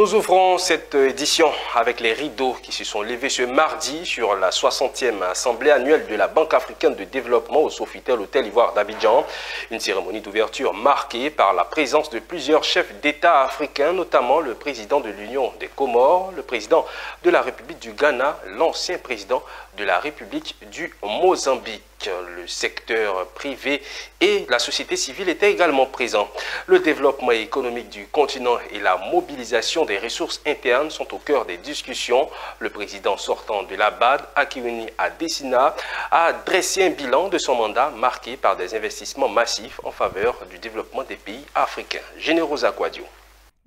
Nous ouvrons cette édition avec les rideaux qui se sont levés ce mardi sur la 60e assemblée annuelle de la Banque africaine de développement au Sofitel Hôtel Ivoire d'Abidjan. Une cérémonie d'ouverture marquée par la présence de plusieurs chefs d'État africains, notamment le président de l'Union des Comores, le président de la République du Ghana, l'ancien président de la République du Mozambique. Le secteur privé et la société civile étaient également présents. Le développement économique du continent et la mobilisation des ressources internes sont au cœur des discussions. Le président sortant de la BAD, Akiwumi Adesina, a dressé un bilan de son mandat marqué par des investissements massifs en faveur du développement des pays africains. Générosa Kouadio.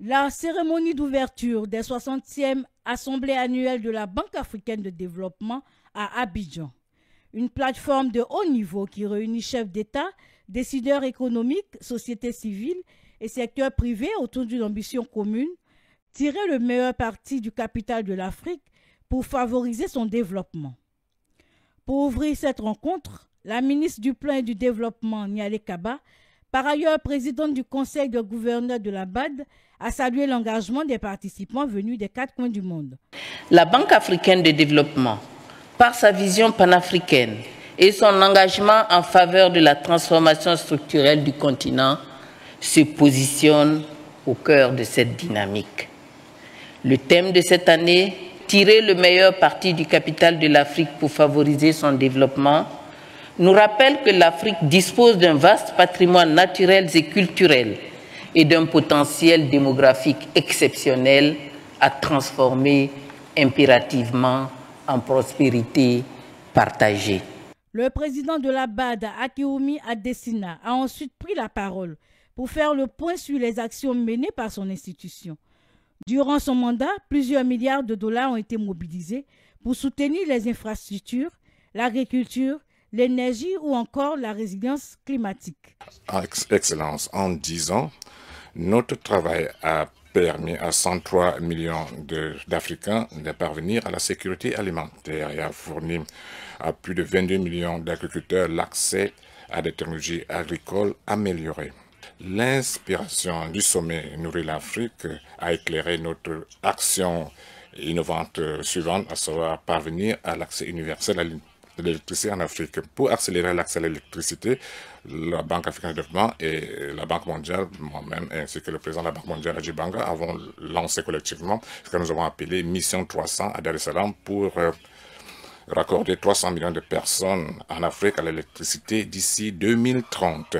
La cérémonie d'ouverture des 60e Assemblée annuelle de la Banque africaine de développement à Abidjan. Une plateforme de haut niveau qui réunit chefs d'État, décideurs économiques, sociétés civiles et secteurs privés autour d'une ambition commune, tirer le meilleur parti du capital de l'Afrique pour favoriser son développement. Pour ouvrir cette rencontre, la ministre du Plan et du Développement, Niale Kaba, par ailleurs présidente du Conseil de gouverneurs de la BAD, a salué l'engagement des participants venus des 4 coins du monde. La Banque africaine de développement, par sa vision panafricaine et son engagement en faveur de la transformation structurelle du continent, se positionne au cœur de cette dynamique. Le thème de cette année, tirer le meilleur parti du capital de l'Afrique pour favoriser son développement, nous rappelle que l'Afrique dispose d'un vaste patrimoine naturel et culturel et d'un potentiel démographique exceptionnel à transformer impérativement en prospérité partagée. Le président de la BAD, Akiwumi Adesina, a ensuite pris la parole pour faire le point sur les actions menées par son institution. Durant son mandat, plusieurs milliards de dollars ont été mobilisés pour soutenir les infrastructures, l'agriculture, l'énergie ou encore la résilience climatique. Excellence, en 10 ans, notre travail a permis à 103 millions d'Africains de parvenir à la sécurité alimentaire et a fourni à plus de 22 millions d'agriculteurs l'accès à des technologies agricoles améliorées. L'inspiration du sommet Nourrir l'Afrique a éclairé notre action innovante suivante, à savoir parvenir à l'accès universel à l'électricité en Afrique. Pour accélérer l'accès à l'électricité, la Banque africaine de développement et la Banque mondiale, moi-même, ainsi que le président de la Banque mondiale, Adji Banga, avons lancé collectivement ce que nous avons appelé Mission 300 à Dar es Salaam pour raccorder 300 millions de personnes en Afrique à l'électricité d'ici 2030.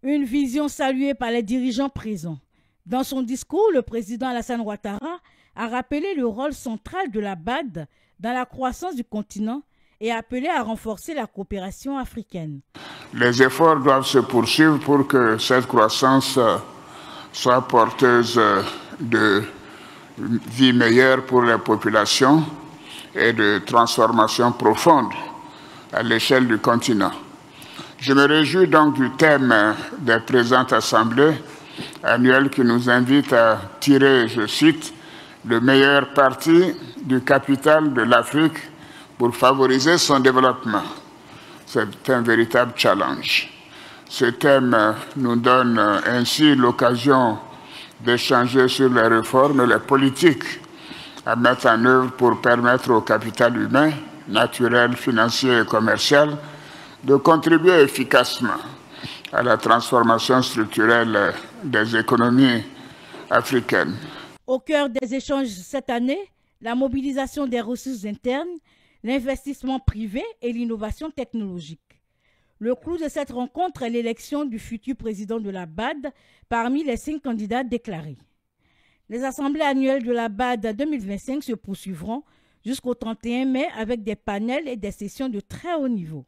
Une vision saluée par les dirigeants présents. Dans son discours, le président Alassane Ouattara a rappelé le rôle central de la BAD dans la croissance du continent et appelé à renforcer la coopération africaine. Les efforts doivent se poursuivre pour que cette croissance soit porteuse de vie meilleure pour les populations et de transformation profonde à l'échelle du continent. Je me réjouis donc du thème des présentes assemblées annuelles qui nous invite à tirer, je cite, le meilleur parti du capital de l'Afrique pour favoriser son développement. C'est un véritable challenge. Ce thème nous donne ainsi l'occasion d'échanger sur les réformes et les politiques à mettre en œuvre pour permettre au capital humain, naturel, financier et commercial de contribuer efficacement à la transformation structurelle des économies africaines. Au cœur des échanges cette année, la mobilisation des ressources internes, l'investissement privé et l'innovation technologique. Le clou de cette rencontre est l'élection du futur président de la BAD parmi les 5 candidats déclarés. Les assemblées annuelles de la BAD 2025 se poursuivront jusqu'au 31 mai avec des panels et des sessions de très haut niveau.